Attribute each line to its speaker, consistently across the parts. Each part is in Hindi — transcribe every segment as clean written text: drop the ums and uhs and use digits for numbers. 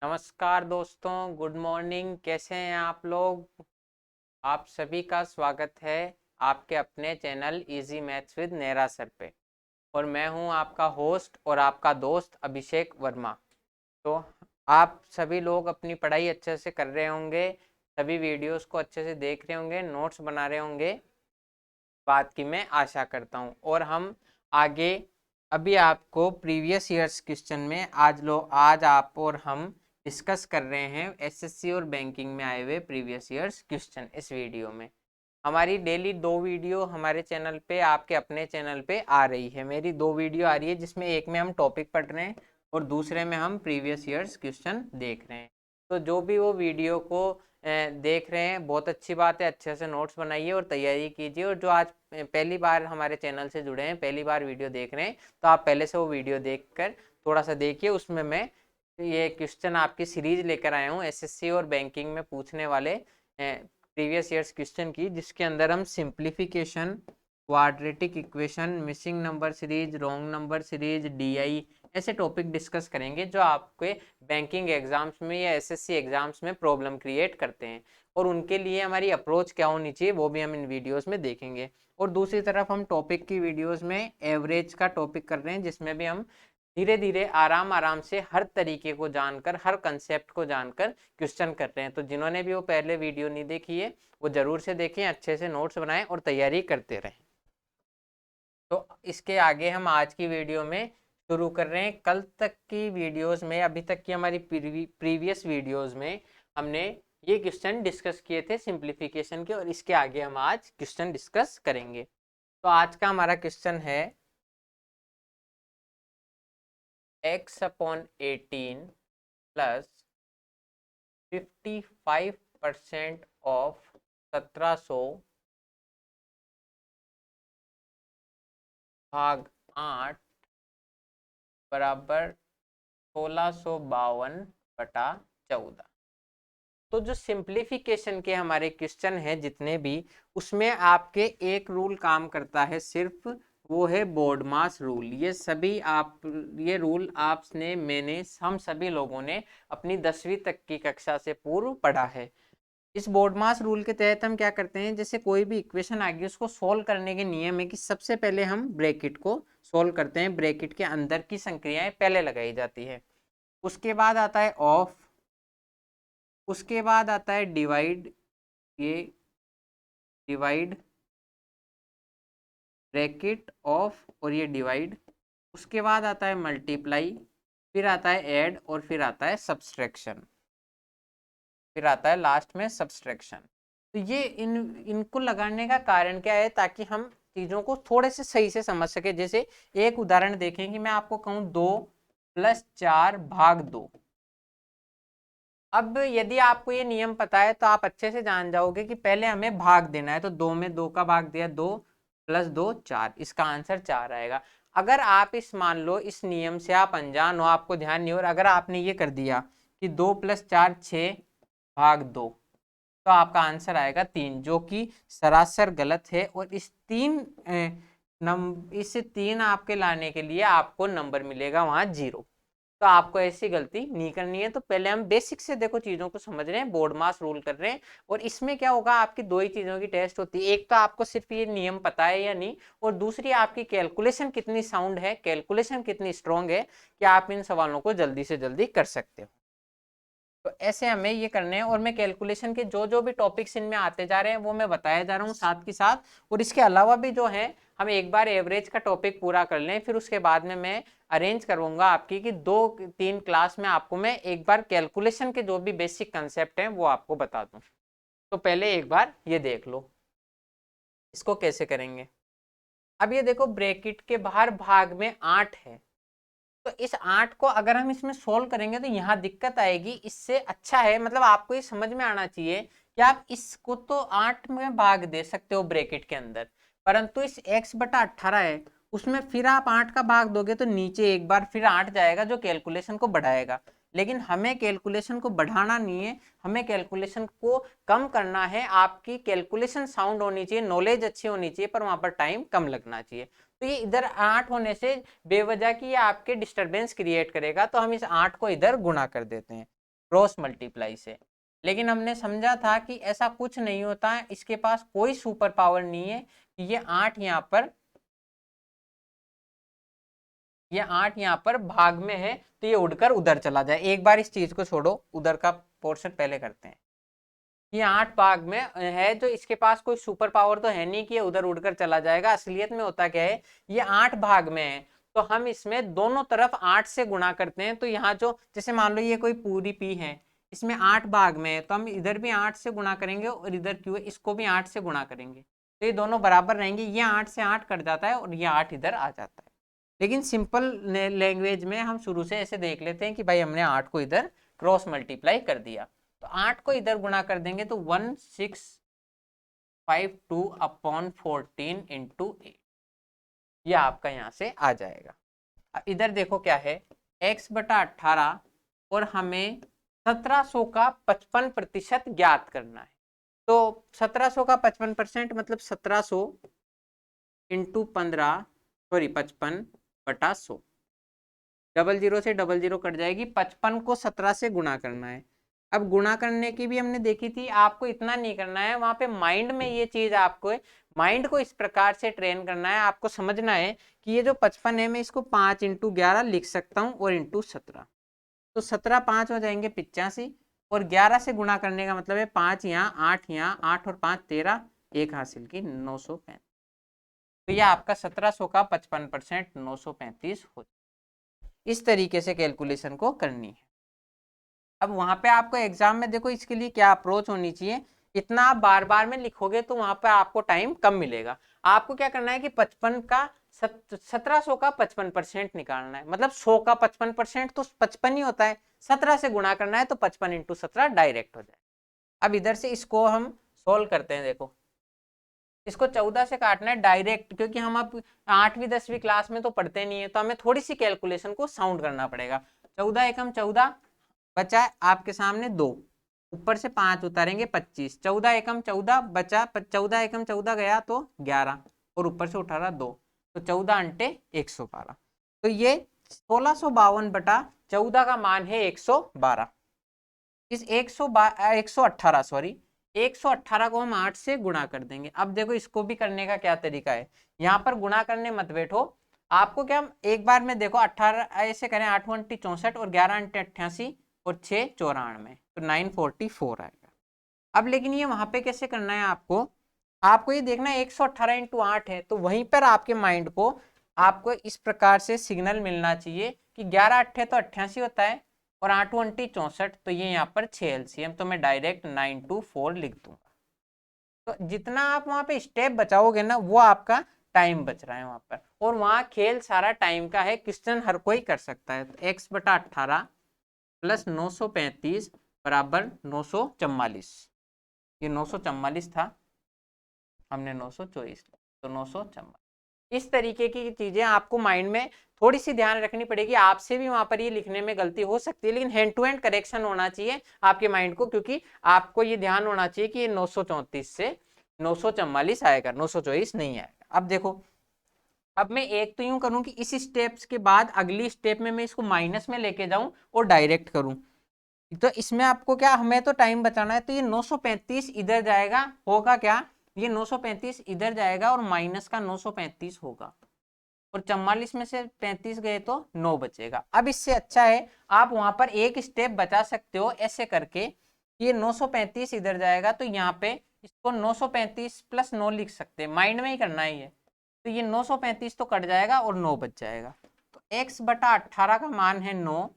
Speaker 1: नमस्कार दोस्तों, गुड मॉर्निंग। कैसे हैं आप लोग? आप सभी का स्वागत है आपके अपने channel easy maths with Nera sir पे। और मैं हूं आपका होस्ट और आपका दोस्त अभिषेक वर्मा। तो आप सभी लोग अपनी पढ़ाई अच्छे से कर रहे होंगे, सभी वीडियोस को अच्छे से देख रहे होंगे, नोट्स बना रहे होंगे, बात की मैं आशा करता हूं। और हम आगे अभी आपको प्रीवियस ईयर्स क्वेश्चन में आज आप और हम डिस्कस कर रहे हैं एसएससी और बैंकिंग में आए हुए प्रीवियस ईयर्स क्वेश्चन। इस वीडियो में हमारी डेली 2 वीडियो हमारे चैनल पे, आपके अपने चैनल पे आ रही है। मेरी 2 वीडियो आ रही है, जिसमें एक में हम टॉपिक पढ़ रहे हैं और दूसरे में हम प्रीवियस ईयर्स क्वेश्चन देख रहे हैं। तो जो भी वो वीडियो को देख रहे हैं, बहुत अच्छी बात है। अच्छे से नोट्स बनाइए और तैयारी कीजिए। और जो आज पहली बार हमारे चैनल से जुड़े हैं, पहली बार वीडियो देख रहे हैं, तो आप पहले से वो वीडियो देखकर थोड़ा सा देखिए। उसमें मैं ये क्वेश्चन आपकी सीरीज लेकर आया हूँ एसएससी और बैंकिंग में पूछने वाले प्रीवियस ईयर्स क्वेश्चन की, जिसके अंदर हम simplification, quadratic equation, missing number series, wrong number series, DI, ऐसे टॉपिक डिस्कस करेंगे जो आपके बैंकिंग एग्जाम्स में या एसएससी एग्जाम्स में प्रॉब्लम क्रिएट करते हैं। और उनके लिए हमारी अप्रोच क्या होनी चाहिए वो भी हम इन वीडियोस में देखेंगे। और दूसरी तरफ हम टॉपिक की वीडियोस में एवरेज का टॉपिक कर रहे हैं, जिसमें भी हम धीरे धीरे आराम आराम से हर तरीके को जानकर, हर कंसेप्ट को जानकर क्वेश्चन कर रहे हैं। तो जिन्होंने भी वो पहले वीडियो नहीं देखी है, वो जरूर से देखें, अच्छे से नोट्स बनाएं और तैयारी करते रहें। तो इसके आगे हम आज की वीडियो में शुरू कर रहे हैं। कल तक की वीडियोस में, अभी तक की हमारी प्रीवियस वीडियोस में हमने ये क्वेश्चन डिस्कस किए थे सिंप्लीफिकेशन के, और इसके आगे हम आज क्वेश्चन डिस्कस करेंगे। तो आज का हमारा क्वेश्चन है x/18 प्लस 55% ऑफ 1700 भाग 8 बराबर 1652/14। तो जो सिंप्लीफिकेशन के हमारे क्वेश्चन हैं जितने भी, उसमें आपके एक रूल काम करता है सिर्फ, वो है बोर्डमास रूल। ये रूल आपने, मैंने, हम सभी लोगों ने अपनी 10वीं तक की कक्षा से पूर्व पढ़ा है। इस बोर्डमास रूल के तहत हम क्या करते हैं, जैसे कोई भी इक्वेशन आ गई, उसको सोल्व करने के नियम है कि सबसे पहले हम ब्रैकेट को सोल्व करते हैं। ब्रैकेट के अंदर की संक्रियाएं पहले लगाई जाती है। उसके बाद आता है ऑफ, उसके बाद आता है डिवाइड, ये डिवाइड, ब्रैकेट ऑफ और ये डिवाइड। उसके बाद आता है मल्टीप्लाई, फिर आता है ऐड और फिर आता है सब्सट्रैक्शन, फिर आता है लास्ट में सब्सट्रैक्शन। तो ये इनको लगाने का कारण क्या है, ताकि हम चीजों को थोड़े से सही से समझ सके। जैसे एक उदाहरण देखें कि मैं आपको कहूं 2+4/2। अब यदि आपको ये नियम पता है तो आप अच्छे से जान जाओगे कि पहले हमें भाग देना है। तो 2 में 2 का भाग दिया, 2+2 4, इसका आंसर 4 आएगा। अगर आप इस, मान लो इस नियम से आप अनजान हो, आपको ध्यान नहीं हो, और अगर आपने ये कर दिया कि 2+4 6/2, तो आपका आंसर आएगा 3, जो कि सरासर गलत है। और इस 3 आपके लाने के लिए आपको नंबर मिलेगा वहां 0। तो आपको ऐसी गलती नहीं करनी है। तो पहले हम बेसिक से देखो चीजों को समझ रहे हैं, बोर्ड मास रूल कर रहे हैं। और इसमें क्या होगा, आपकी दो ही चीजों की टेस्ट होती है। एक तो आपको सिर्फ ये नियम पता है या नहीं, और दूसरी आपकी कैलकुलेशन कितनी साउंड है, कैलकुलेशन कितनी स्ट्रांग है कि आप इन सवालों को जल्दी से जल्दी कर सकते हो। तो ऐसे हमें ये करने हैं। और मैं कैलकुलेशन के जो जो भी टॉपिक्स इनमें आते जा रहे हैं वो मैं बताया जा रहा हूँ साथ के साथ। और इसके अलावा भी जो है, हम एक बार एवरेज का टॉपिक पूरा कर लें, फिर उसके बाद में मैं अरेंज करूंगा आपकी कि 2-3 क्लास में आपको मैं एक बार कैलकुलेशन के जो भी बेसिक कंसेप्ट हैं वो आपको बता दूं। तो पहले एक बार ये देख लो इसको कैसे करेंगे। अब ये देखो, ब्रैकेट के बाहर भाग में 8 है, तो इस 8 को अगर हम इसमें सोल्व करेंगे तो यहाँ दिक्कत आएगी। इससे अच्छा है, मतलब आपको ये समझ में आना चाहिए कि आप इसको तो 8 में भाग दे सकते हो ब्रैकेट के अंदर, परंतु इस x/18 है, उसमें फिर आप 8 का भाग दोगे तो नीचे एक बार फिर 8 जाएगा, जो कैलकुलेशन को बढ़ाएगा। लेकिन हमें कैलकुलेशन को बढ़ाना नहीं है, हमें कैलकुलेशन को कम करना है। आपकी कैलकुलेशन साउंड होनी चाहिए, नॉलेज अच्छी होनी चाहिए, पर वहां पर टाइम कम लगना चाहिए। तो ये इधर 8 होने से बेवजह की ये आपके डिस्टरबेंस क्रिएट करेगा, तो हम इस 8 को इधर गुणा कर देते हैं। क्रॉस मल्टीप्लाई से। लेकिन हमने समझा था कि ऐसा कुछ नहीं होता है, इसके पास कोई सुपर पावर नहीं है कि ये 8 यहाँ पर भाग में है तो ये उड़कर उधर चला जाए। एक बार इस चीज को छोड़ो, उधर का पोर्शन पहले करते हैं। ये 8 भाग में है, तो इसके पास कोई सुपर पावर तो है नहीं कि ये उधर उड़कर चला जाएगा। असलियत में होता क्या है, ये 8 भाग में है तो हम इसमें दोनों तरफ 8 से गुणा करते हैं। तो यहाँ जो जैसे मान लो ये कोई पूरी पी है, इसमें 8 भाग में है तो हम इधर भी 8 से गुणा करेंगे और इधर क्यों है इसको भी 8 से गुणा करेंगे, तो ये दोनों बराबर रहेंगे। ये 8 से 8 कट जाता है और ये 8 इधर आ जाता है। लेकिन सिंपल लैंग्वेज में हम शुरू से ऐसे देख लेते हैं कि भाई हमने 8 को इधर क्रॉस मल्टीप्लाई कर दिया, तो 8 को इधर गुणा कर देंगे तो 1652 अपॉन 14 इंटू 8, ये आपका यहाँ से आ जाएगा। अब इधर देखो क्या है, x/18 और हमें 1700 का 55% ज्ञात करना है। तो 1700 का 55% मतलब 1700 इंटू 15 सॉरी 55/100, 00 से 00 कट जाएगी। 55 को 17 से गुणा करना है। अब गुणा करने की भी हमने देखी थी, आपको इतना नहीं करना है, वहां पे माइंड में ये चीज आपको माइंड को इस प्रकार से ट्रेन करना है। आपको समझना है कि ये जो 55 है मैं इसको 5 इंटू 11 लिख सकता हूँ और इंटू 17, तो 17 5 हो जाएंगे 85 और 11 से गुणा करने का मतलब है 5 यहाँ 8 यहाँ 8 और 5 13, एक हासिल की 935। तो यह आपका 1700 का 55% 935 हो। इस तरीके से कैलकुलेशन को करनी है। अब वहां पे आपको एग्जाम में देखो इसके लिए क्या अप्रोच होनी चाहिए, इतना आप बार बार में लिखोगे तो वहां पे आपको टाइम कम मिलेगा। आपको क्या करना है कि 1700 का 55% निकालना है, मतलब 100 का 55% तो 55 ही होता है, 17 से गुणा करना है तो 55 इंटू 17 डायरेक्ट हो जाए। अब इधर से इसको हम सोल्व करते हैं। देखो इसको 14 से काटना है डायरेक्ट, क्योंकि हम अब 8वीं 10वीं क्लास में तो पढ़ते नहीं है, तो हमें थोड़ी सी कैलकुलेशन को साउंड करना पड़ेगा। 14 एकम 14 बचा आपके सामने 2, ऊपर से 5 उतारेंगे 25, 14 एकम 14 बचा 14 एकम 14 गया तो 11 और ऊपर से उठा रहा 2, तो 14 अंटे 112। तो ये 1652/14 का मान है 112। इस 118 सॉरी 118 को हम 8 से गुणा कर देंगे। अब देखो इसको भी करने का क्या तरीका है, यहाँ पर गुणा करने मत बैठो, आपको क्या एक बार में देखो 18 ऐसे करें, 8 अंटी 64 और 11 अंटे 88 और 6 94, तो 944 आएगा। अब लेकिन ये वहां पे कैसे करना है, आपको ये देखना है 118 इंटू 8 है, तो वहीं पर आपके माइंड को आपको इस प्रकार से सिग्नल मिलना चाहिए कि 11 अट्ठे तो 88 होता है और 8 अंटी 64, तो ये यहाँ पर 6 LCM, तो मैं डायरेक्ट 924 लिख दूंगा। तो जितना आप वहां पे स्टेप बचाओगे ना, वो आपका टाइम बच रहा है वहां पर, और वहां खेल सारा टाइम का है, क्वेश्चन हर कोई कर सकता है। तो x/18 प्लस 935 बराबर 944, ये 944 था, हमने 924, तो 944। इस तरीके की चीजें आपको माइंड में थोड़ी सी ध्यान रखनी पड़ेगी। आपसे भी वहां पर ये लिखने में गलती हो सकती है, लेकिन हैंड टू हैंड करेक्शन होना चाहिए आपके माइंड को, क्योंकि आपको ये ध्यान होना चाहिए कि ये 934 से 944 आएगा, 924 नहीं आएगा। अब देखो, अब मैं एक तो यूं करूं कि इस स्टेप्स के बाद अगली स्टेप में मैं इसको माइनस में लेके जाऊं और डायरेक्ट करूं, तो इसमें आपको क्या, हमें तो टाइम बचाना है, तो ये 935 इधर जाएगा, होगा क्या, ये 935 इधर जाएगा और माइनस का 935 होगा, और 44 में से 35 गए तो 9 बचेगा। अब इससे अच्छा है आप वहां पर एक स्टेप बचा सकते हो ऐसे करके, ये 935 इधर जाएगा तो यहाँ पे इसको 935 प्लस 9 लिख सकते हैं, माइंड में ही करना ही है। तो ये 935 तो कट जाएगा और 9 बच जाएगा। तो x/18 का मान है 9,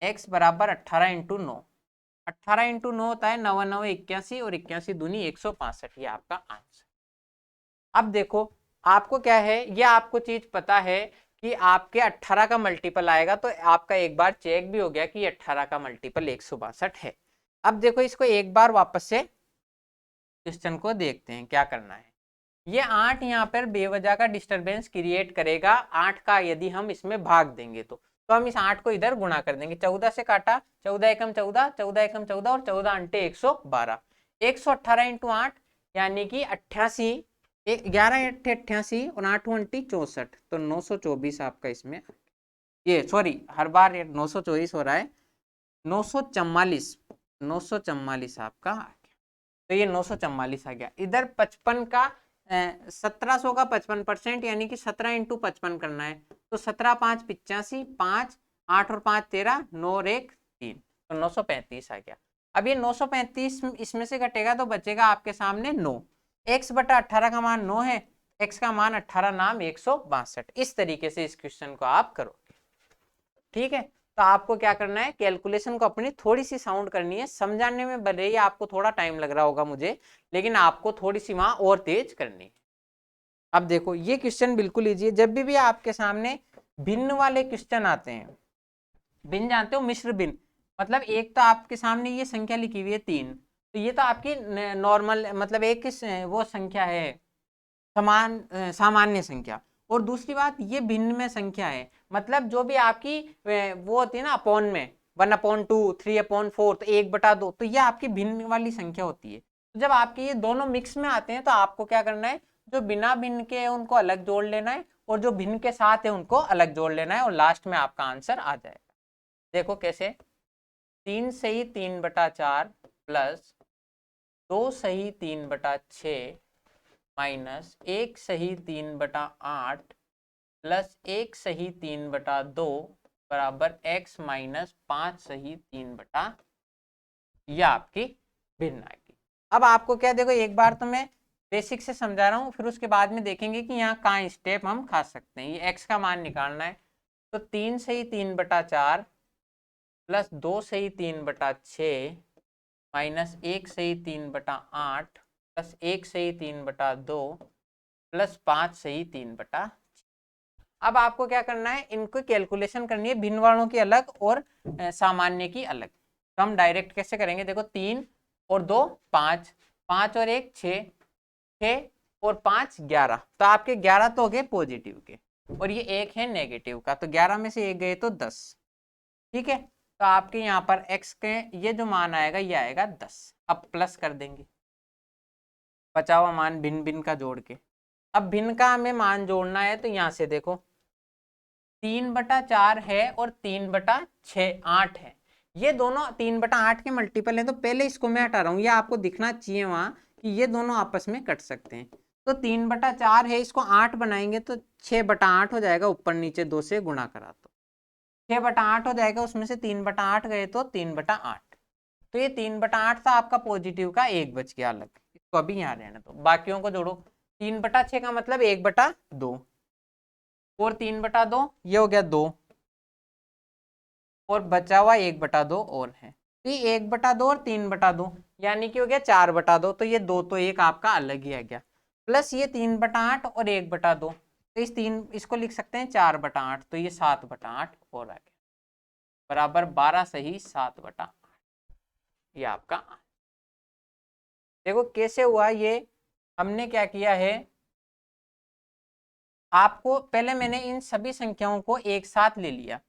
Speaker 1: x बराबर 18 इंटू 9, 18 इंटू 9 होता है 9 9 81 और 81 दूनी 165, ये आपका आंसर। अब देखो आपको क्या है, ये आपको चीज पता है कि आपके 18 का मल्टीपल आएगा, तो आपका एक बार चेक भी हो गया कि 18 का मल्टीपल 162 है। अब देखो इसको एक बार वापस से क्वेश्चन को देखते हैं क्या करना है। ये 8 यहाँ पर बेवजह का डिस्टरबेंस क्रिएट करेगा, 8 का यदि हम इसमें भाग देंगे तो हम इस 8 को इधर गुणा कर देंगे। 14 से काटा, 14 एकम 14, 14 एकम 14 और 14 अंटे 112, 118 इंटू 8 यानी कि 88, 11 अट्ठे 88 और 8 अंटी 64, तो 924 आपका इसमें, ये सॉरी हर बार 924 हो रहा है, 944 944 आपका आ गया। तो ये 944 आ गया। इधर 55 का 1700 का 55% यानी कि 17 इंटू 55 करना है। तो 17 5 85, 5 8 और 5 13, 9 और 1 3, तो 935 आ गया। अब ये 935 इसमें से घटेगा तो बचेगा आपके सामने 9। x बटा 18 का मान 9 है, x का मान 18 नाम 162। इस तरीके से इस क्वेश्चन को आप करोगे। ठीक है, तो आपको क्या करना है, कैलकुलेशन को अपनी थोड़ी सी साउंड करनी है। समझाने में भले ही आपको थोड़ा टाइम लग रहा होगा मुझे, लेकिन आपको थोड़ी सी वहां और तेज करनी है। अब देखो ये क्वेश्चन बिल्कुल इजी है। जब भी आपके सामने भिन्न वाले क्वेश्चन आते हैं, भिन्न जानते हो, मिश्र भिन्न, मतलब एक तो आपके सामने ये संख्या लिखी हुई है 3, तो ये तो आपकी नॉर्मल मतलब एक वो संख्या है, समान सामान्य संख्या। और दूसरी बात ये भिन्न में संख्या है, मतलब जो भी आपकी वो होती है ना अपॉन में, 1/2, 3/4, तो 1/2, तो ये आपकी भिन्न वाली संख्या होती है। तो जब आपके ये दोनों मिक्स में आते हैं तो आपको क्या करना है, जो बिना भिन्न के है उनको अलग जोड़ लेना है, और जो भिन्न के साथ है उनको अलग जोड़ लेना है, और लास्ट में आपका आंसर आ जाएगा। देखो कैसे, 3 सही 3/4 प्लस 2 सही 3/6 माइनस 1 सही 3/8 प्लस 1 सही 3/2 बराबर x माइनस 5 सही 3/, यह आपकी भिन्न आएगी। अब आपको क्या, देखो एक बार तो मैं बेसिक से समझा रहा हूँ, फिर उसके बाद में देखेंगे कि यहाँ कहाँ स्टेप हम खा सकते हैं। ये x का मान निकालना है, तो 3 सही 3/4 प्लस 2 सही 3/6 माइनस 1 सही 3/8 प्लस 1 सही 3/2 प्लस 5 सही 3/। अब आपको क्या करना है, इनको कैलकुलेशन करनी है, भिन्न वालों की अलग और सामान्य की अलग। तो हम डायरेक्ट कैसे करेंगे, देखो 3 और 2 5, 5 और 1 6, 6 और 5 11, तो आपके 11 तो हो गए पॉजिटिव के, और ये एक है नेगेटिव का, तो 11 में से एक गए तो 10। ठीक है, तो आपके यहाँ पर x के ये जो मान आएगा ये आएगा 10। अब प्लस कर देंगे बचा हुआ मान भिन्न भिन्न का जोड़ के। अब भिन्न का हमें मान जोड़ना है, तो यहाँ से देखो 3/4 है और 3/6 8 है, ये दोनों 3/8 के मल्टीपल है, तो पहले इसको मैं हटा रहा हूँ, ये आपको दिखना चाहिए वहां कि ये दोनों आपस में कट सकते हैं। तो 3/4 है, इसको 8 बनाएंगे तो 6/8 हो जाएगा, ऊपर नीचे 2 से गुणा करा तो 6/8 हो जाएगा, उसमें से 3/8 गए तो 3/8, तो ये 3/8 था आपका पॉजिटिव का, एक बच गया अलग, इसको अभी यहाँ रहने दो, बाकियों को जोड़ो। 3/6 का मतलब 1/2, और 3/2 ये हो गया 2, और बचा हुआ 1/2 और है, तो ये 1/2 और 3/2 यानी कि हो गया 4/2, तो ये 2 तो एक आपका अलग ही आ गया, प्लस ये 3/8 और 1/2, तो इस तीन इसको लिख सकते हैं 4/8, तो ये 7/8 और आ गया, बराबर 12 सही 7/8, ये आपका। देखो कैसे हुआ ये, हमने क्या किया है, आपको पहले मैंने इन सभी संख्याओं को एक साथ ले लिया,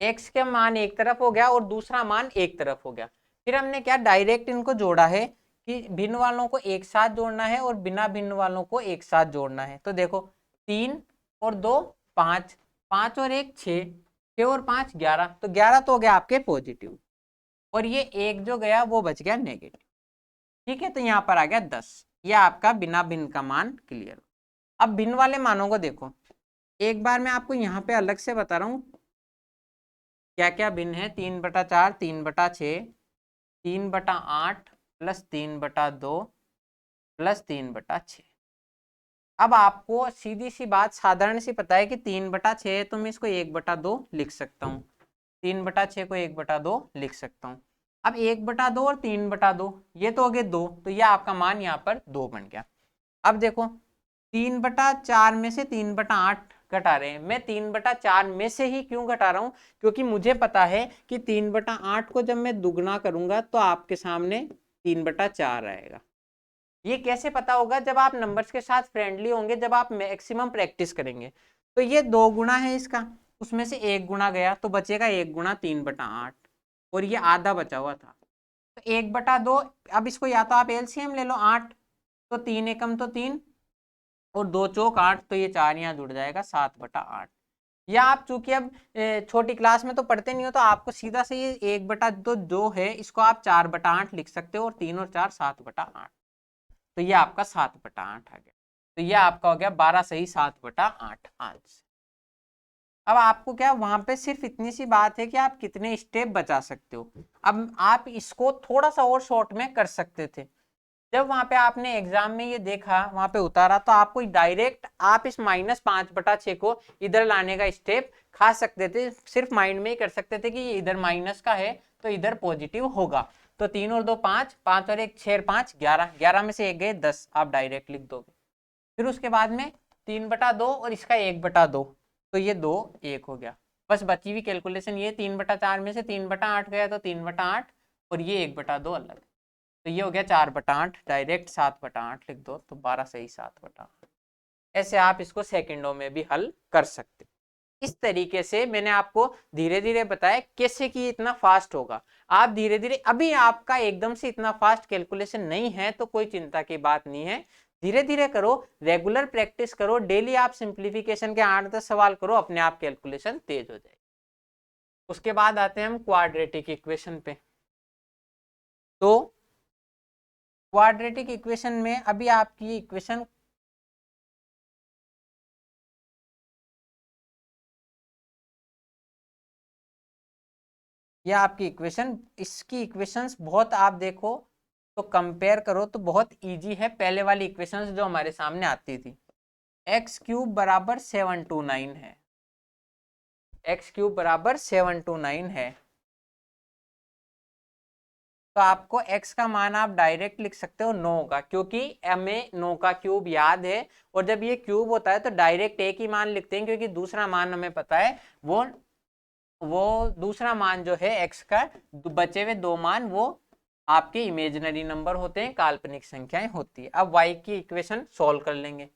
Speaker 1: x के मान एक तरफ हो गया और दूसरा मान एक तरफ हो गया, फिर हमने क्या डायरेक्ट इनको जोड़ा है कि भिन्न वालों को एक साथ जोड़ना है और बिना भिन्न वालों को एक साथ जोड़ना है। तो देखो 3 और 2 5, 5 और 1 6, 6 और 5 11, तो 11 तो हो गया आपके पॉजिटिव, और ये एक जो गया वो बच गया नेगेटिव। ठीक है, तो यहाँ पर आ गया 10, ये आपका बिना भिन्न का मान क्लियर। अब भिन्न वाले मानों को देखो, एक बार मैं आपको यहाँ पे अलग से बता रहा हूँ क्या क्या भिन्न है। 3/4 3/6, 3/8 प्लस 3/2 प्लस 3/6। अब आपको सीधी सी बात साधारण सी पता है कि 3/6 है, तो मैं इसको 1/2 लिख सकता हूँ, 3/6 को 1/2 लिख सकता हूँ। अब 1/2 और 3/2 ये तो हो गए 2, तो ये आपका मान यहाँ पर 2 बन गया। अब देखो 3/4 में से 3/8 घटा रहे हैं, मैं 3/4 में से ही क्यों घटा रहा हूं, क्योंकि मुझे पता है कि 3/8 को जब मैं दुगना करूंगा तो आपके सामने 3/4 आएगा। ये कैसे पता होगा, जब आप नंबर्स के साथ फ्रेंडली होंगे, जब आप मैक्सिमम प्रैक्टिस करेंगे। तो ये 2 गुना है इसका, उसमें से 1 गुना गया तो बचेगा 1 गुना 3/8, और ये आधा बचा हुआ था, तो 1/2। अब इसको या तो आप एलसीएम ले लो 8, तो 3 एकम तो 3 और 2 चौक 8, तो ये 4 यहाँ जुड़ जाएगा 7/8। या आप चूंकि अब छोटी क्लास में तो पढ़ते नहीं हो, तो आपको सीधा से ये 1/2 जो है इसको आप 4/8 लिख सकते हो, और 3 और 4 7/8। तो ये आपका 7/8 आ गया। तो ये आपका हो गया 12 सही 7/8 आंसर। अब आपको क्या वहां पे सिर्फ इतनी सी बात है कि आप कितने स्टेप बचा सकते हो। अब आप इसको थोड़ा सा और शॉर्ट में कर सकते थे। जब वहां पे आपने एग्जाम में ये देखा, वहां पे उतारा, तो आपको डायरेक्ट आप इस -5/6 को इधर लाने का स्टेप खा सकते थे। सिर्फ माइंड में ही कर सकते थे कि ये इधर माइनस का है तो इधर पॉजिटिव होगा। तो 3 और 2 5, 5 और 1 6 5 11, 11 में से 1 गए 10, आप डायरेक्ट लिख दोगे। फिर उसके बाद में 3/2 और इसका 1/2, तो ये 2 1 हो गया। बस बची हुई कैलकुलेशन ये 3/4 में से 3/8 गया तो 3/8, और ये 1/2 अलग। तो ये हो गया 4/8, डायरेक्ट 7/8 लिख दो, तो 12 सही 7/8। ऐसे आप इसको सेकंडों में भी हल कर सकते। इस तरीके से मैंने आपको धीरे धीरे बताया कैसे कि इतना फास्ट होगा। आप धीरे धीरे, अभी आपका एकदम से इतना फास्ट कैलकुलेशन नहीं है तो कोई चिंता की बात नहीं है। धीरे धीरे करो, रेगुलर प्रैक्टिस करो, डेली आप सिंप्लीफिकेशन के 8-10 सवाल करो, अपने आप कैलकुलेशन तेज हो जाएगी। उसके बाद आते हैं हम क्वाड्रेटिक इक्वेशन पे। तो क्वाड्रेटिक इक्वेशन में अभी आपकी इक्वेशन या आपकी इक्वेशन, इसकी इक्वेशंस बहुत आप देखो तो कंपेयर करो तो बहुत इजी है पहले वाली इक्वेशंस जो हमारे सामने आती थी। x³ बराबर 729 है, x³ बराबर 729 है। तो आपको x का मान आप डायरेक्ट लिख सकते हो 9 का, क्योंकि हमें 9 का क्यूब याद है। और जब ये क्यूब होता है तो डायरेक्ट एक ही मान लिखते हैं, क्योंकि दूसरा मान हमें पता है वो दूसरा मान जो है x का, बचे हुए 2 मान वो आपके इमेजिनरी नंबर होते हैं, काल्पनिक संख्याएं होती है। अब y की इक्वेशन सॉल्व कर लेंगे।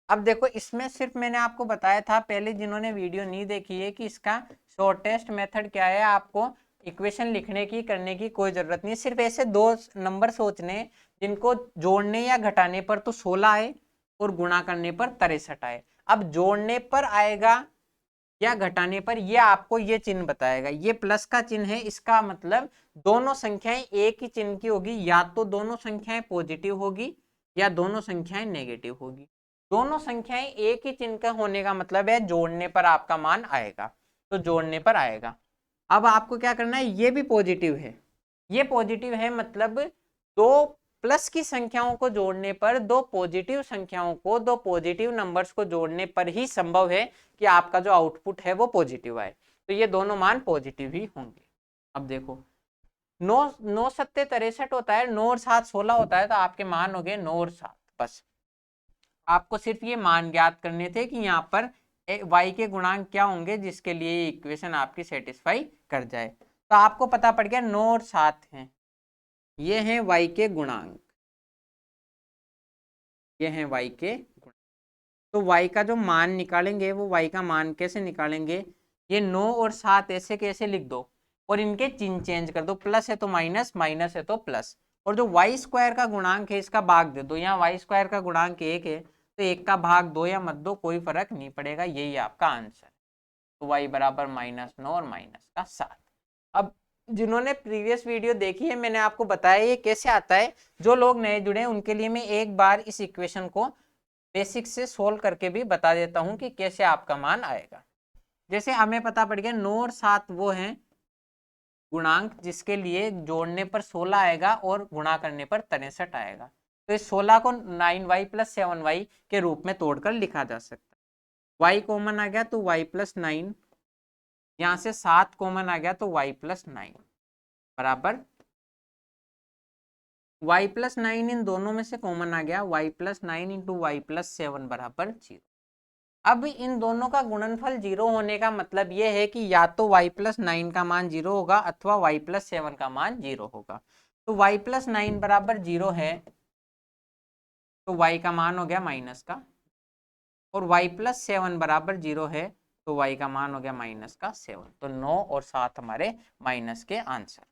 Speaker 1: अब देखो इसमें सिर्फ मैंने आपको बताया था, पहले जिन्होंने वीडियो नहीं देखी है, कि इसका शॉर्टेस्ट मेथड क्या है। आपको इक्वेशन लिखने की करने की कोई जरूरत नहीं, सिर्फ ऐसे दो नंबर सोचने जिनको जोड़ने या घटाने पर तो 16 आए और गुणा करने पर 63 आए। अब जोड़ने पर आएगा या घटाने पर ये आपको ये चिन्ह बताएगा। ये प्लस का चिन्ह है, इसका मतलब दोनों संख्याएं एक ही चिन्ह की होगी, या तो दोनों संख्याएं पॉजिटिव होगी या दोनों संख्याएं नेगेटिव होगी। दोनों संख्याएं एक ही चिन्ह का होने का मतलब है जोड़ने पर आपका मान आएगा, तो जोड़ने पर आएगा। अब आपको क्या करना है, ये भी पॉजिटिव है, ये पॉजिटिव है, मतलब दो प्लस की संख्याओं को जोड़ने पर, दो पॉजिटिव संख्याओं को, दो पॉजिटिव नंबर्स को जोड़ने पर ही संभव है कि आपका जो आउटपुट है वो पॉजिटिव आए। तो ये दोनों मान पॉजिटिव ही होंगे। अब देखो 9 7 63 होता है, 9 और 7 16 होता है, तो आपके मान हो गए 9 और 7। बस आपको सिर्फ ये मान ज्ञात करने थे कि यहाँ पर y के गुणांक क्या होंगे जिसके लिए ये इक्वेशन आपकी सेटिस्फाई कर जाए। तो आपको पता पड़ गया 9 और 7 हैं, ये हैं y के गुणांक, ये हैं y के गुणांक। तो y का जो मान निकालेंगे वो y का मान कैसे निकालेंगे, ये 9 और 7 ऐसे कैसे लिख दो और इनके चिन्ह चेंज कर दो, प्लस है तो माइनस, माइनस है तो प्लस। और जो वाई स्क्वायर का गुणांक है इसका भाग दे दो, यहाँ वाई स्क्वायर का गुणांक 1 है तो 1 का भाग 2 या मत दो, कोई फर्क नहीं पड़ेगा, यही आपका आंसर। तो y बराबर -9 और -7। अब जिन्होंने प्रीवियस वीडियो देखी है मैंने आपको बताया ये कैसे आता है। जो लोग नए जुड़े हैं उनके लिए मैं एक बार इस इक्वेशन को बेसिक से सोल्व करके भी बता देता हूं कि कैसे आपका मान आएगा। जैसे हमें पता पड़ गया 9 और 7 वो हैं गुणांक जिसके लिए जोड़ने पर 16 आएगा और गुणा करने पर 63 आएगा। तो इस 16 को 9y + 7y के रूप में तोड़कर लिखा जा सकता है। y कॉमन आ गया तो y + 9, यहाँ से 7 कॉमन आ गया तो y + 9 बराबर y + 9 इन दोनों में से कॉमन आ गया, y + 9 × y + 7 बराबर 0। अब इन दोनों का गुणनफल 0 होने का मतलब यह है कि या तो y + 9 का मान 0 होगा अथवा y + 7 का मान 0 होगा। तो y + 9 बराबर 0 है तो y का मान हो गया माइनस का, और y + 7 बराबर 0 है तो y का मान हो गया -7। तो 9 और 7 हमारे माइनस के आंसर।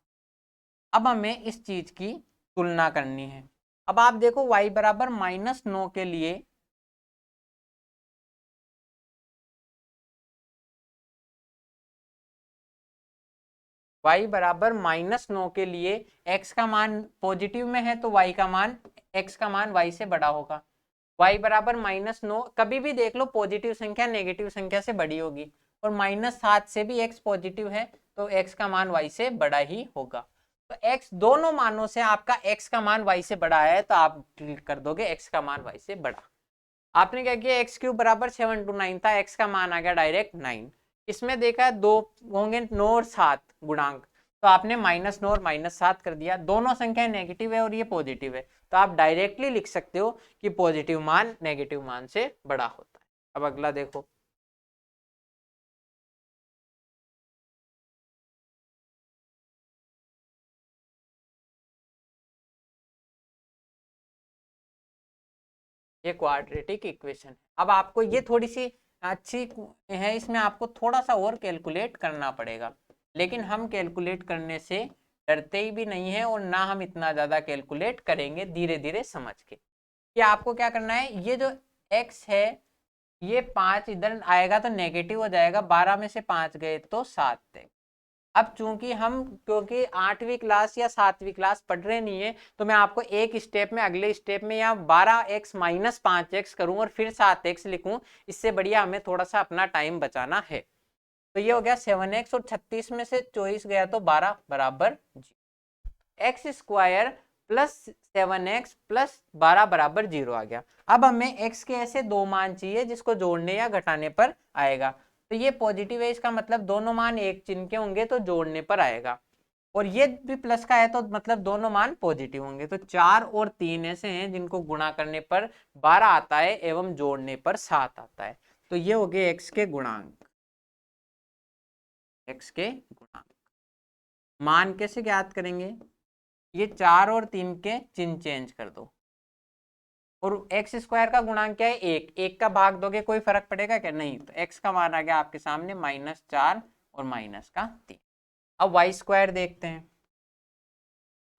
Speaker 1: अब हमें इस चीज की तुलना करनी है। अब आप देखो y बराबर -9 के लिए y बराबर -9 के लिए x का मान पॉजिटिव में है तो y का मान x का मान y से बड़ा होगा। y बराबर -9, कभी भी देख लो पॉजिटिव संख्या नेगेटिव संख्या से बड़ी होगी, और -7 से भी x पॉजिटिव है तो x का मान y से बड़ा ही होगा। तो x दोनों मानों से आपका x का मान y से बड़ा है तो आप क्लिक कर दोगे x का मान y से बड़ा। आपने क्या किया, x³ बराबर 7×9 था, x का मान आ गया डायरेक्ट 9। इसमें देखा दो होंगे 9 और 7 गुणांक, तो आपने -9 और -7 कर दिया। दोनों संख्याएं नेगेटिव है और ये पॉजिटिव है, तो आप डायरेक्टली लिख सकते हो कि पॉजिटिव मान नेगेटिव मान से बड़ा होता है। अब अगला देखो, ये क्वाड्रेटिक इक्वेशन। अब आपको ये थोड़ी सी अच्छी है, इसमें आपको थोड़ा सा और कैलकुलेट करना पड़ेगा, लेकिन हम कैलकुलेट करने से डरते ही भी नहीं है और ना हम इतना ज़्यादा कैलकुलेट करेंगे, धीरे धीरे समझ के। कि आपको क्या करना है, ये जो x है ये 5 इधर आएगा तो नेगेटिव हो जाएगा, 12 में से 5 गए तो 7 थे। अब चूंकि हम क्योंकि 8वीं क्लास या 7वीं क्लास पढ़ रहे नहीं है, तो मैं आपको एक स्टेप में अगले स्टेप में यहाँ 12x - 5x करूं और फिर 7x लिखूं, इससे बढ़िया हमें थोड़ा सा अपना टाइम बचाना है। तो ये हो गया 7x और 36 में से 24 गया तो 12 बराबर x² प्लस 7x प्लस 12 बराबर 0 आ गया। अब हमें x के ऐसे दो मान चाहिए जिसको जोड़ने या घटाने पर आएगा, तो ये पॉजिटिव है, इसका मतलब दोनों मान एक चिन्ह के होंगे तो जोड़ने पर आएगा, और ये भी प्लस का है तो मतलब दोनों मान पॉजिटिव होंगे। तो 4 और 3 ऐसे हैं जिनको गुणा करने पर 12 आता है एवं जोड़ने पर 7 आता है। तो ये हो गए x के गुणांक। x के गुणांक मान कैसे ज्ञात करेंगे, ये 4 और 3 के चिन्ह चेंज कर दो, और x² का गुणांक क्या है, एक का भाग दोगे कोई फर्क पड़ेगा क्या, नहीं। तो x का मान आ गया आपके सामने -4 और -3। अब y² देखते हैं,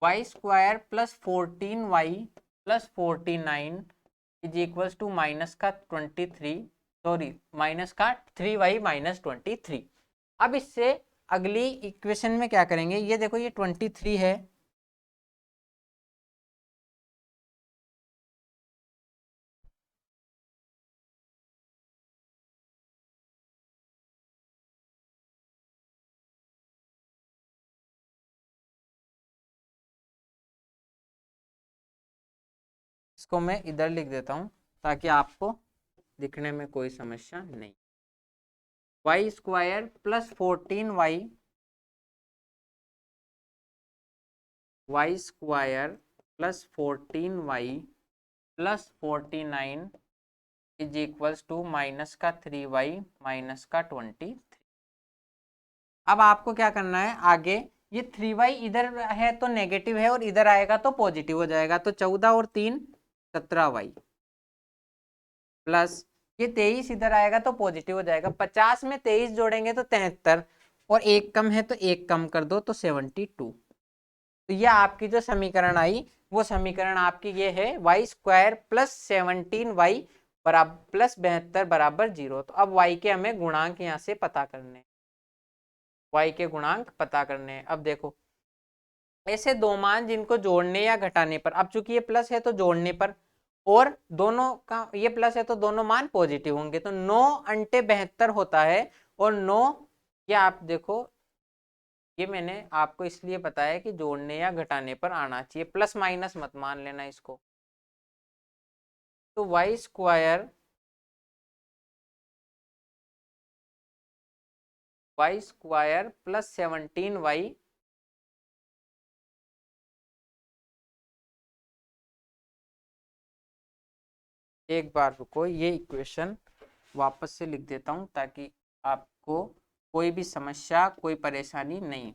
Speaker 1: y² plus 14y plus 49 is equals to -23, sorry -3y - 23। अब इससे अगली इक्वेशन में क्या करेंगे, ये देखो ये 23 है, इसको मैं इधर लिख देता हूं ताकि आपको दिखने में कोई समस्या नहीं। y² plus 14y, y² plus 14y plus 49 is equals to -3y - 23। अब आपको क्या करना है आगे, ये 3y इधर है तो नेगेटिव है और इधर आएगा तो पॉजिटिव हो जाएगा, तो 14 और 3 17y प्लस ये 23 इधर आएगा तो पॉजिटिव हो जाएगा, 50 में 23 जोड़ेंगे तो 73, और एक कम है तो एक कम कर दो तो 72। तो ये आपकी जो समीकरण आई वो समीकरण आपकी ये है y² प्लस 17y बराबर प्लस 72 बराबर 0। तो अब y के हमें गुणांक यहाँ से पता करने, y के गुणांक पता करने हैं। अब देखो ऐसे दो मान जिनको जोड़ने या घटाने पर, अब चूंकि ये प्लस है तो जोड़ने पर, और दोनों का ये प्लस है तो दोनों मान पॉजिटिव होंगे, तो 9 × 72 होता है, और 9 ये आप देखो, ये मैंने आपको इसलिए बताया कि जोड़ने या घटाने पर आना चाहिए, प्लस माइनस मत मान लेना इसको। तो y² प्लस 17y एक बार रुको, ये इक्वेशन वापस से लिख देता हूं ताकि आपको कोई भी समस्या कोई परेशानी नहीं।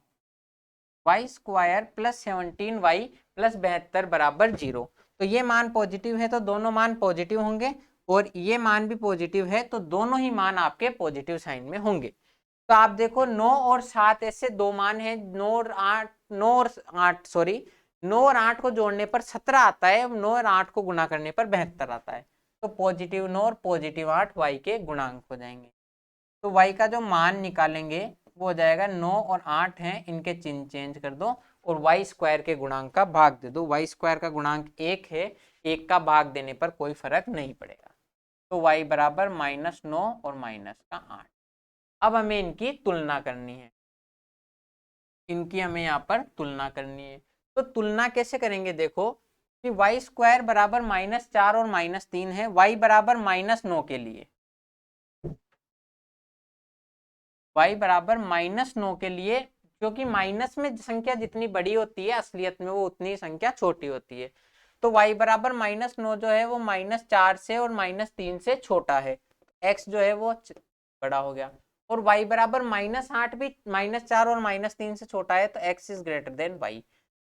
Speaker 1: y² प्लस 17y प्लस 72 बराबर 0। तो ये मान पॉजिटिव है तो दोनों मान पॉजिटिव होंगे, और ये मान भी पॉजिटिव है तो दोनों ही मान आपके पॉजिटिव साइन में होंगे। तो आप देखो 9 और 7 ऐसे दो मान हैं, 9 और 8 सॉरी 9 और 8 को जोड़ने पर 17 आता है, 9 और 8 को गुणा करने पर 72 आता है। तो पॉजिटिव 9 और पॉजिटिव 8 y के गुणांक हो जाएंगे। तो y का जो मान निकालेंगे वो हो जाएगा 9 और 8 हैं, इनके चिन्ह चेंज कर दो और वाई स्क्वायर के गुणांक का भाग दे दो। वाई स्क्वायर का गुणांक 1 है, 1 का भाग देने पर कोई फर्क नहीं पड़ेगा। तो y बराबर -9 और -8। अब हमें इनकी तुलना करनी है, इनकी हमें यहाँ पर तुलना करनी है। तो तुलना कैसे करेंगे, देखो कि वाई स्क्वायर बराबर -4 और -3 है, y बराबर -9 के लिए, y बराबर -9 के लिए, क्योंकि माइनस में संख्या जितनी बड़ी होती है असलियत में वो उतनी संख्या छोटी होती है। तो y बराबर -9 जो है वो -4 से और -3 से छोटा है, x जो है वो बड़ा हो गया। और y बराबर -8 भी -4 और -3 से छोटा है, तो x is greater than y।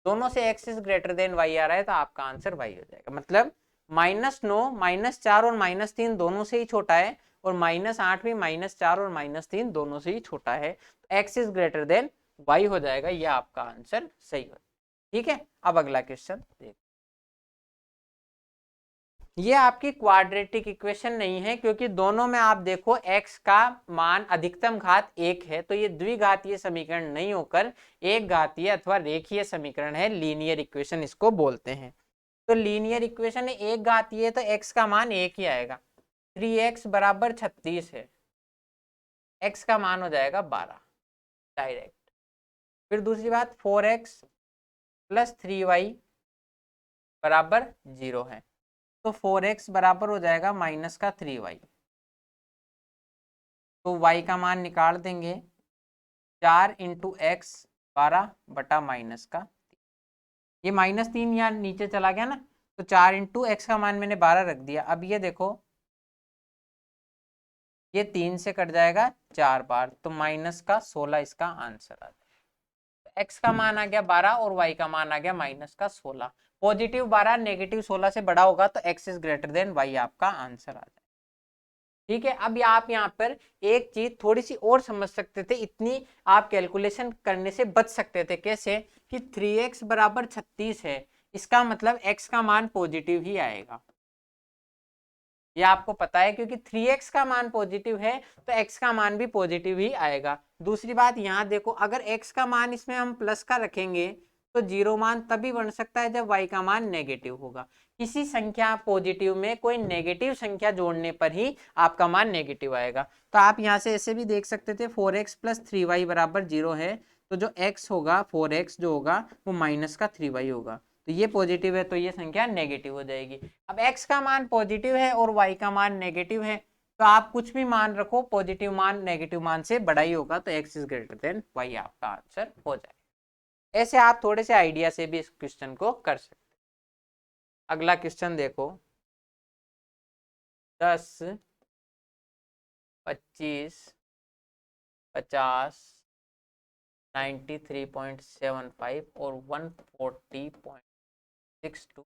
Speaker 1: दोनों से x is greater than y आ रहा है, तो आपका आंसर y हो जाएगा। मतलब -9, -4 और -3 दोनों से ही छोटा है, और -8 भी -4 और -3 दोनों से ही छोटा है, तो x is greater than y हो जाएगा। यह आपका आंसर सही हो। ठीक है, अब अगला क्वेश्चन देख। ये आपकी क्वाड्रेटिक इक्वेशन नहीं है, क्योंकि दोनों में आप देखो x का मान अधिकतम घात 1 है, तो ये द्विघातीय समीकरण नहीं होकर एक घातीय अथवा रेखीय समीकरण है, लीनियर इक्वेशन इसको बोलते हैं। तो लीनियर इक्वेशन है, एक घातीय है, तो x का मान 1 ही आएगा। 3x बराबर 36 है, x का मान हो जाएगा 12 डायरेक्ट। फिर दूसरी बात 4x प्लस 3y बराबर 0 है, तो 4x बराबर हो जाएगा -3y। तो y का मान निकाल देंगे, 4 इंटू एक्स 12 बटा -3। ये -3 यहाँ नीचे चला गया ना, तो 4 इंटू एक्स का मान मैंने 12 रख दिया। अब ये देखो, ये 3 से कट जाएगा 4 बार, तो -16 इसका आंसर आ जाएगा। x का मान आ गया 12 और y का मान आ गया -16। पॉजिटिव 12 नेगेटिव 16 से बड़ा होगा, तो x is greater than y आपका आंसर आ जाएगा। ठीक है, अब आप यहाँ पर एक चीज थोड़ी सी और समझ सकते थे, इतनी आप कैलकुलेशन करने से बच सकते थे। कैसे कि 3x बराबर 36 है, इसका मतलब x का मान पॉजिटिव ही आएगा। ये आपको पता है, क्योंकि 3x का मान पॉजिटिव है तो x का मान भी पॉजिटिव ही आएगा। दूसरी बात यहाँ देखो, अगर x का मान इसमें हम प्लस का रखेंगे तो 0 मान तभी बन सकता है जब y का मान नेगेटिव होगा। किसी संख्या पॉजिटिव में कोई नेगेटिव संख्या जोड़ने पर ही आपका मान नेगेटिव आएगा। तो आप यहाँ से ऐसे भी देख सकते थे, 4x प्लस 3y बराबर 0 है, तो जो x होगा 4x जो होगा वो -3y होगा। तो ये पॉजिटिव है, तो ये संख्या नेगेटिव हो जाएगी। अब x का मान पॉजिटिव है और y का मान नेगेटिव है, तो आप कुछ भी मान रखो, पॉजिटिव मान नेगेटिव मान से बड़ा ही होगा, तो x is greater than y आपका आंसर हो जाएगा। ऐसे आप थोड़े से आइडिया से भी इस क्वेश्चन को कर सकते। अगला क्वेश्चन देखो, 10, 25, 50, 93.75 और 140.62,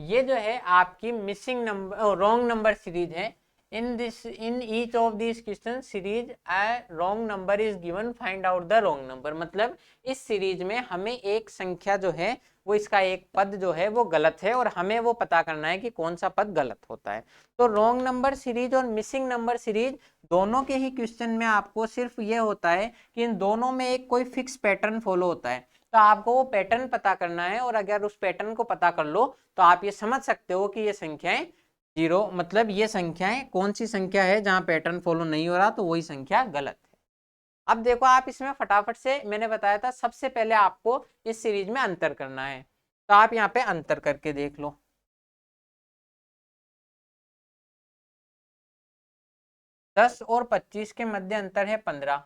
Speaker 1: ये जो है आपकी missing number wrong number series है। In each of this question series a wrong number is given, find out the wrong number. मतलब इस सीरीज में हमें एक संख्या जो है वो, इसका एक पद जो है वो गलत है, और हमें वो पता करना है कि कौन सा पद गलत होता है। तो रॉन्ग नंबर सीरीज और मिसिंग नंबर सीरीज दोनों के ही क्वेश्चन में आपको सिर्फ ये होता है कि इन दोनों में एक कोई फिक्स पैटर्न फॉलो होता है, तो आपको वो पैटर्न पता करना है। और अगर उस पैटर्न को पता कर लो तो आप ये समझ सकते हो कि ये संख्याएं जीरो, मतलब ये संख्याएं कौन सी संख्या है जहां पैटर्न फॉलो नहीं हो रहा, तो वही संख्या गलत है। अब देखो, आप इसमें फटाफट से, मैंने बताया था सबसे पहले आपको इस सीरीज में अंतर करना है, तो आप यहाँ पे अंतर करके देख लो। 10 और 25 के मध्य अंतर है 15,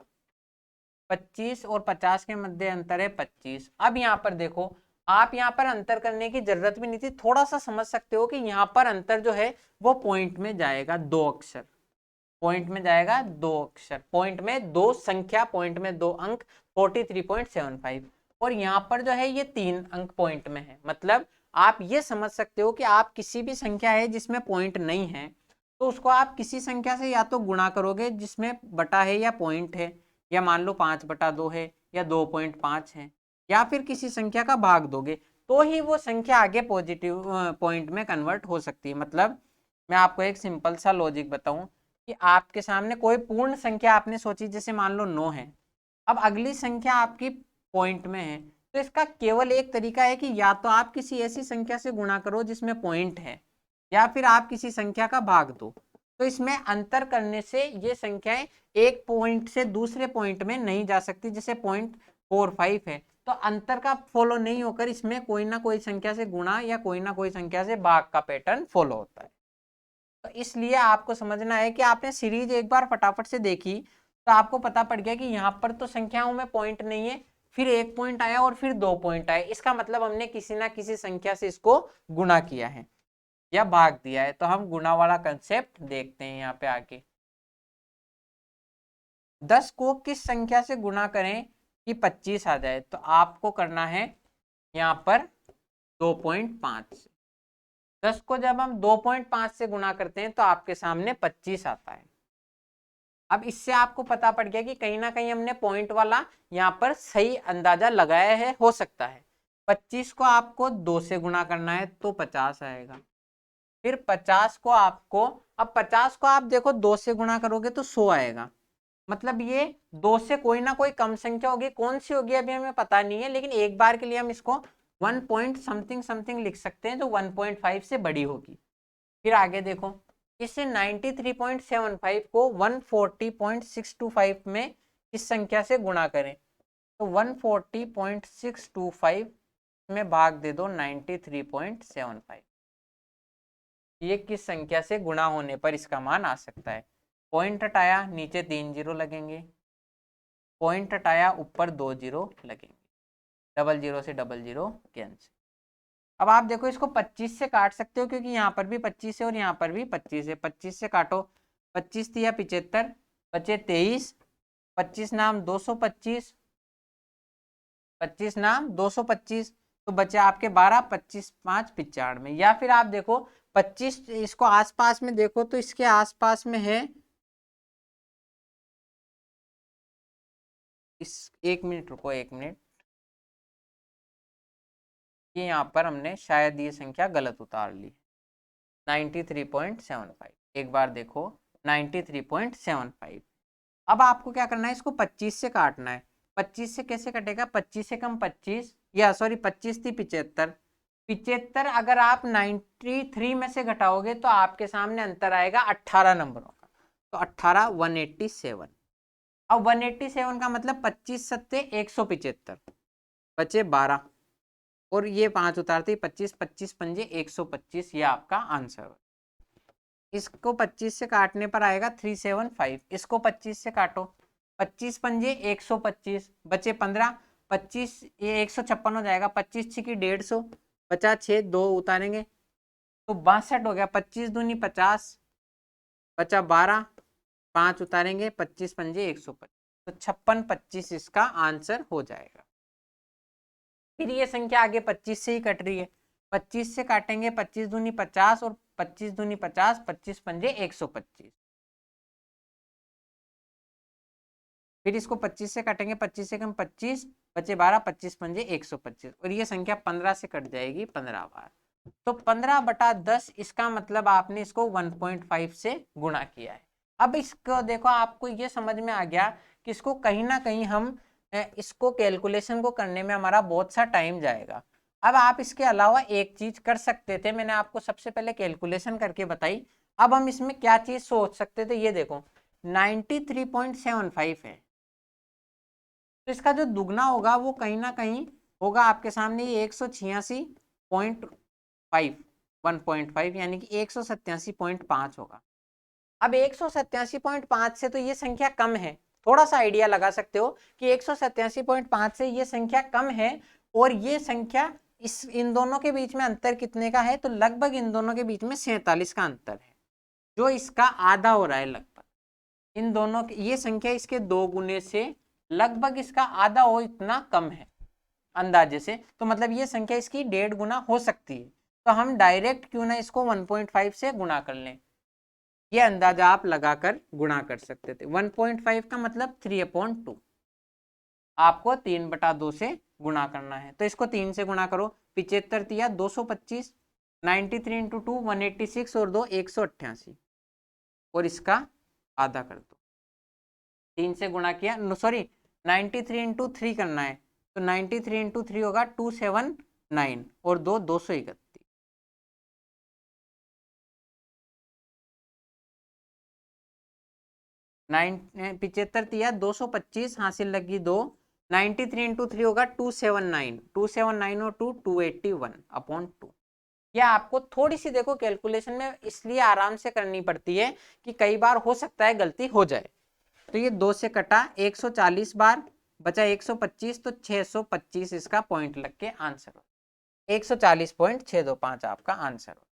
Speaker 1: 25 और 50 के मध्य अंतर है 25। अब यहाँ पर देखो, आप यहाँ पर अंतर करने की जरूरत भी नहीं थी, थोड़ा सा समझ सकते हो कि यहाँ पर अंतर जो है वो पॉइंट में जाएगा, 2 अक्षर पॉइंट में जाएगा, 2 अक्षर पॉइंट में, 2 संख्या पॉइंट में 2 अंक 43.75, और यहाँ पर जो है ये 3 अंक पॉइंट में है। मतलब आप ये समझ सकते हो कि आप किसी भी संख्या है जिसमें पॉइंट नहीं है, तो उसको आप किसी संख्या से या तो गुणा करोगे जिसमें बटा है या पॉइंट है, या मान लो 5/2 है या 2.5 है, या फिर किसी संख्या का भाग दोगे, तो ही वो संख्या आगे पॉजिटिव पॉइंट में कन्वर्ट हो सकती है। मतलब मैं आपको एक सिंपल सा लॉजिक बताऊं कि आपके सामने कोई पूर्ण संख्या आपने सोची, जैसे मान लो 9 है, अब अगली संख्या आपकी पॉइंट में है, तो इसका केवल एक तरीका है कि या तो आप किसी ऐसी संख्या से गुणा करो जिसमें पॉइंट है, या फिर आप किसी संख्या का भाग दो। तो इसमें अंतर करने से ये संख्याएं एक पॉइंट से दूसरे पॉइंट में नहीं जा सकती, जैसे 0.45 है, तो अंतर का फॉलो नहीं होकर इसमें कोई ना कोई संख्या से गुणा या कोई ना कोई संख्या से भाग का पैटर्न फॉलो होता है। तो इसलिए आपको समझना है कि आपने सीरीज एक बार फटाफट से देखी तो आपको पता पड़ गया कि यहाँ पर तो संख्याओं में पॉइंट नहीं है, फिर एक पॉइंट आया और फिर 2 पॉइंट आए, इसका मतलब हमने किसी ना किसी संख्या से इसको गुणा किया है या भाग दिया है। तो हम गुणा वाला कंसेप्ट देखते हैं यहाँ पे आके। 10 को किस संख्या से गुणा करें कि 25 आ जाए, तो आपको करना है यहाँ पर 2.5 से। 10 को जब हम 2.5 से गुणा करते हैं तो आपके सामने 25 आता है। अब इससे आपको पता पड़ गया कि कहीं ना कहीं हमने पॉइंट वाला यहाँ पर सही अंदाजा लगाया है, हो सकता है। 25 को आपको 2 से गुणा करना है तो 50 आएगा। फिर 50 को आपको, अब 50 को आप देखो 2 से गुणा करोगे तो 100 आएगा, मतलब ये 2 से कोई ना कोई कम संख्या होगी, कौन सी होगी अभी हमें पता नहीं है, लेकिन एक बार के लिए हम इसको 1 पॉइंट समथिंग समथिंग लिख सकते हैं जो 1.5 से बड़ी होगी। फिर आगे देखो, इससे 93.75 को 140.625 में इस संख्या से गुणा करें, तो 140.625 में भाग दे दो 93.75। ये किस संख्या से गुणा होने पर इसका मान आ सकता है। पॉइंट हटाया, नीचे 3 जीरो लगेंगे, पॉइंट हटाया, ऊपर 2 जीरो लगेंगे, डबल जीरो से डबल जीरो कैंसिल। अब आप देखो इसको 25 से काट सकते हो क्योंकि यहाँ पर भी 25 है और यहाँ पर भी 25 है। 25 से काटो, 25 दिया 75, बचे 23, 25 नाम 225, 25 नाम 225, तो बचे आपके 12, 25 5 95। या फिर आप देखो 25 इसको आसपास में देखो तो इसके आसपास में है इस, 1 मिनट रुको 1 मिनट, ये यहाँ पर हमने शायद ये संख्या गलत उतार ली, 93.75। एक बार देखो 93.75। अब आपको क्या करना है, इसको 25 से काटना है। 25 से कैसे कटेगा, 25 से कम 25, या सॉरी 25 थी 75, 75 अगर आप 93 में से घटाओगे तो आपके सामने अंतर आएगा 18 नंबरों का, तो 18 187। अब 187 का मतलब 25 सत्ते 175, बचे 12 और ये 5 उतारते 25, 25 पंजे 125, ये आपका आंसर। इसको 25 से काटने पर आएगा 375, इसको 25 से काटो, 25 पंजे 125, बचे 15, 25 ये 156 हो जाएगा, 25 छिकी 150, बचा 6, 2 उतारेंगे तो 62 हो गया, 25 दूनी 50, बचा 12, 5 उतारेंगे, 25 पंजे 125, तो 56 25 इसका आंसर हो जाएगा। फिर ये संख्या आगे 25 से ही कट रही है, 25 से काटेंगे, 25 दूनी 50 और 25 दूनी 50, 25 पंजे 125। फिर इसको 25 से काटेंगे, 25 से कम 25, बचे 12, 25 पंजे 125 और ये संख्या 15 से कट जाएगी 15 बार, तो 15/10, इसका मतलब आपने इसको 1.5 से गुणा किया है। अब इसको देखो, आपको ये समझ में आ गया कि इसको कहीं ना कहीं हम इसको कैलकुलेशन को करने में हमारा बहुत सा टाइम जाएगा। अब आप इसके अलावा एक चीज कर सकते थे, मैंने आपको सबसे पहले कैलकुलेशन करके बताई, अब हम इसमें क्या चीज सोच सकते थे, ये देखो 93.75 है, तो इसका जो दुगना होगा वो कहीं ना कहीं होगा आपके सामने, ये 186.5 1.5 यानी कि 187.5 होगा। अब 187.5 से तो ये संख्या कम है, थोड़ा सा आइडिया लगा सकते हो कि 187.5 से ये संख्या कम है, और ये संख्या इन दोनों के बीच में अंतर कितने का है, तो लगभग इन दोनों के बीच में 47 का अंतर है, जो इसका आधा हो रहा है लगभग। इन दोनों ये संख्या इसके 2 गुने से लगभग इसका आधा हो, इतना कम है अंदाजे से, तो मतलब ये संख्या इसकी 1.5 गुना हो सकती है। तो हम डायरेक्ट क्यों ना इसको 1.5 से गुणा कर लें, ये अंदाजा आप लगाकर गुणा कर सकते थे। 1.5 का मतलब 3/2, आपको 3/2 से गुणा करना है, तो इसको 3 से गुणा करो, 75 दिया 225, 93 × 2 186 और 2 188, और इसका आधा कर दो, 3 से गुणा किया, सॉरी 93 इंटू 3 करना है, तो 93 इंटू 3 होगा 279 और 231। 75 दिया 225 हासिल लगी 2, 93 इंटू 3 होगा 279, 279 और 2 281/2। यह आपको थोड़ी सी देखो कैलकुलेशन में इसलिए आराम से करनी पड़ती है कि कई बार हो सकता है गलती हो जाए। तो ये 2 से कटा 140 बार, बचा 125, तो 625 इसका पॉइंट लग के आंसर हो, 140.625 आपका आंसर हो।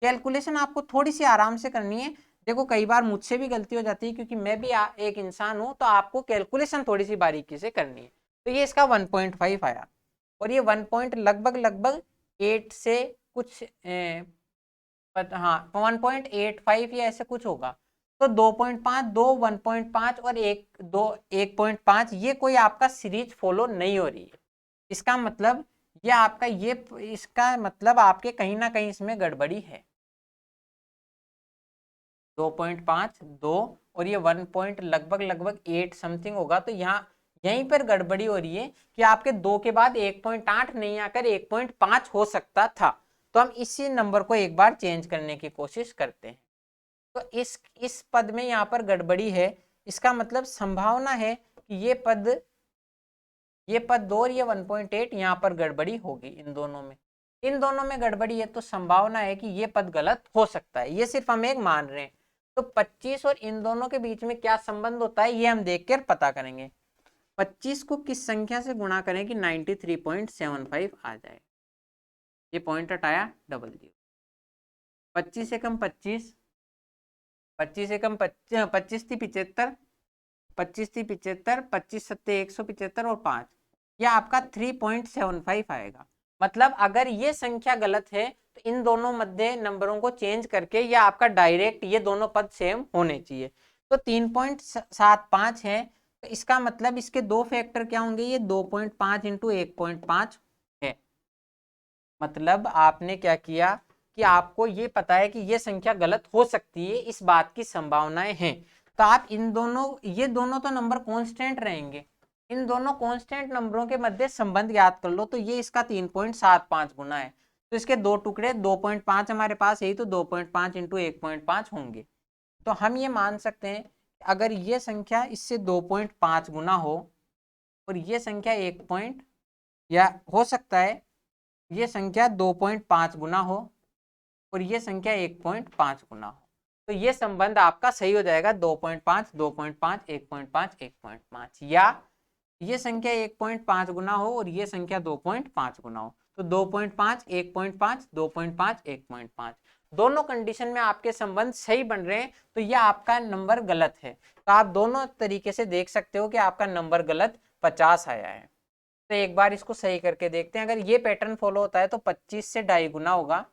Speaker 1: कैलकुलेशन आपको थोड़ी सी आराम से करनी है। देखो कई बार मुझसे भी गलती हो जाती है क्योंकि मैं भी एक इंसान हूं, तो आपको कैलकुलेशन थोड़ी सी बारीकी से करनी है। तो ये इसका 1.5 आया, और ये 1 पॉइंट लगभग 8 से कुछ हाँ 1.85 या ऐसे कुछ होगा। तो 2.5, 2 1.5 और 1.5, ये कोई आपका सीरीज फॉलो नहीं हो रही है। इसका मतलब ये आपका इसका मतलब आपके कहीं ना कहीं इसमें गड़बड़ी है। 2.5, 2 और ये 1 पॉइंट लगभग 8 समथिंग होगा। तो यहाँ यहीं पर गड़बड़ी हो रही है कि आपके 2 के बाद 1.8 नहीं आकर 1.5 हो सकता था। तो हम इसी नंबर को एक बार चेंज करने की कोशिश करते हैं। तो इस पद में यहाँ पर गड़बड़ी है, इसका मतलब संभावना है कि ये पद 2 और ये 1.8 यहाँ पर गड़बड़ी होगी। इन दोनों में गड़बड़ी है, तो संभावना है कि ये पद गलत हो सकता है। ये सिर्फ हम एक मान रहे हैं। तो 25 और इन दोनों के बीच में क्या संबंध होता है ये हम देख कर पता करेंगे। 25 को किस संख्या से गुणा करें कि 93.75 आ जाए। ये पॉइंट हटाया, डबल 0। 25 से कम 25, 25 से कम 25 थी 75, 25 थी 75, 25 सत्ते 175 और 5, यह आपका 3.75 आएगा। मतलब अगर ये संख्या गलत है तो इन दोनों मध्य नंबरों को चेंज करके या आपका डायरेक्ट ये दोनों पद सेम होने चाहिए। तो 3.75 है, तो इसका मतलब इसके दो फैक्टर क्या होंगे, ये 2.5 इंटू 1.5 है। मतलब आपने क्या किया कि आपको ये पता है कि ये संख्या गलत हो सकती है, इस बात की संभावनाएं हैं। तो आप ये दोनों तो नंबर कांस्टेंट रहेंगे, इन दोनों कांस्टेंट नंबरों के मध्य संबंध याद कर लो। तो ये इसका 3.75 गुना है, तो इसके दो टुकड़े 2.5 हमारे पास यही, तो 2.5 इंटू 1.5 होंगे। तो हम ये मान सकते हैं अगर ये संख्या इससे 2.5 गुना हो और ये संख्या 1 या हो सकता है ये संख्या 2.5 गुना हो और ये संख्या 1.5 गुना हो, तो ये संबंध आपका सही हो जाएगा 2.5, 2.5, 1.5, 1.5। या ये संख्या 1.5 गुना हो और ये संख्या 2.5 गुना हो, तो 2.5, 1.5, 2.5, 1.5, दोनों कंडीशन में आपके संबंध सही बन रहे हैं, तो यह आपका नंबर गलत है। तो आप दोनों तरीके से देख सकते हो कि आपका नंबर गलत 50 आया है। तो एक बार इसको सही करके देखते हैं। अगर ये पैटर्न फॉलो होता है तो 25 से 2.5 गुना होगा,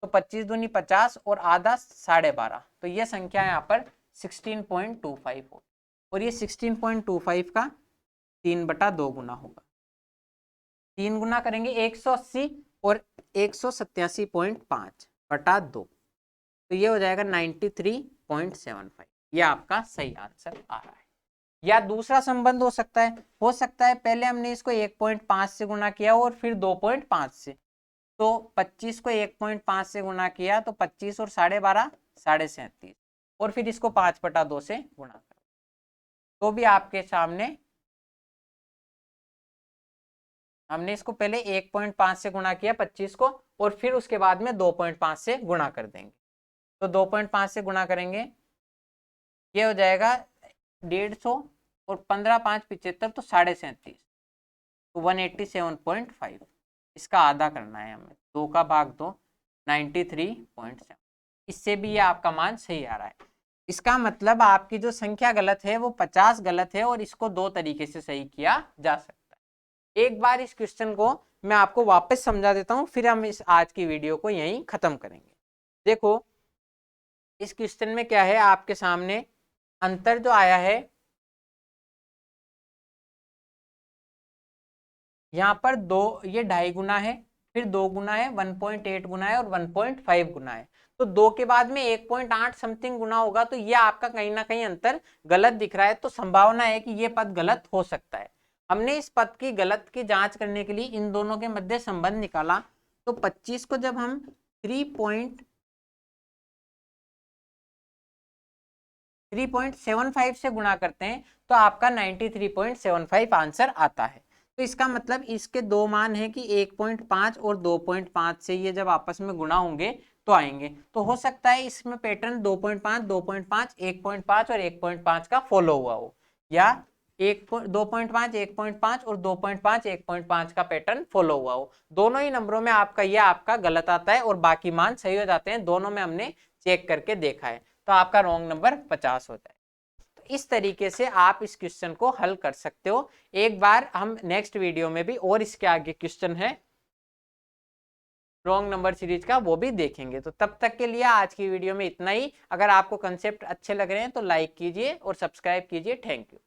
Speaker 1: तो 25 दूनी 50 और आधा 12.5, तो ये संख्या यहाँ पर 16.25 हो, और ये 16.25 का 3/2 गुना होगा। 3 गुना करेंगे 180 और 187.5/2, तो ये हो जाएगा 93.75। ये आपका सही आंसर आ रहा है। या दूसरा संबंध हो सकता है पहले हमने इसको 1.5 से गुना किया और फिर 2.5 से, तो 25 को 1.5 से गुना किया तो 25 और 12.5 37, और फिर इसको 5/2 से गुणा करो, तो भी आपके सामने हमने इसको पहले 1.5 से गुणा किया 25 को, और फिर उसके बाद में 2.5 से गुणा कर देंगे। तो 2.5 से गुणा करेंगे, ये हो जाएगा 150 और 15 5 75, तो 37.5, तो 187.5। इसका आधा करना है हमें, 2 का भाग 2, 93.7। इससे भी ये आपका मान सही आ रहा है। इसका मतलब आपकी जो संख्या गलत है वो 50 गलत है, और इसको दो तरीके से सही किया जा सकता है। एक बार इस क्वेश्चन को मैं आपको वापस समझा देता हूं, फिर हम इस आज की वीडियो को यहीं खत्म करेंगे। देखो इस क्वेश्चन में क्या है, आपके सामने अंतर जो आया है, यहाँ पर 2, ये 2.5 गुना है, फिर 2 गुना है, 1.8 गुना है और 1.5 गुना है। तो 2 के बाद में 1.8 समथिंग गुना होगा, तो ये आपका कहीं ना कहीं अंतर गलत दिख रहा है, तो संभावना है कि ये पद गलत हो सकता है। हमने इस पद की गलत की जांच करने के लिए इन दोनों के मध्य संबंध निकाला। तो 25 को जब हम 3.75 से गुणा करते हैं तो आपका 93.75 आंसर आता है। तो इसका मतलब इसके दो मान है कि 1.5 और 2.5 से ये जब आपस में गुणा होंगे तो आएंगे। तो हो सकता है इसमें पैटर्न 2.5, 2.5, 1.5 और 1.5 का फॉलो हुआ हो, या 2.5, 1.5 और 2.5, 1.5 का पैटर्न फॉलो हुआ हो। दोनों ही नंबरों में आपका यह आपका गलत आता है और बाकी मान सही हो जाते हैं। दोनों में हमने चेक करके देखा है, तो आपका रॉन्ग नंबर 50 होता है। तो इस तरीके से आप इस क्वेश्चन को हल कर सकते हो। एक बार हम नेक्स्ट वीडियो में भी और इसके आगे क्वेश्चन है रॉन्ग नंबर सीरीज का, वो भी देखेंगे। तो तब तक के लिए आज की वीडियो में इतना ही। अगर आपको कंसेप्ट अच्छे लग रहे हैं तो लाइक कीजिए और सब्सक्राइब कीजिए। Thank you.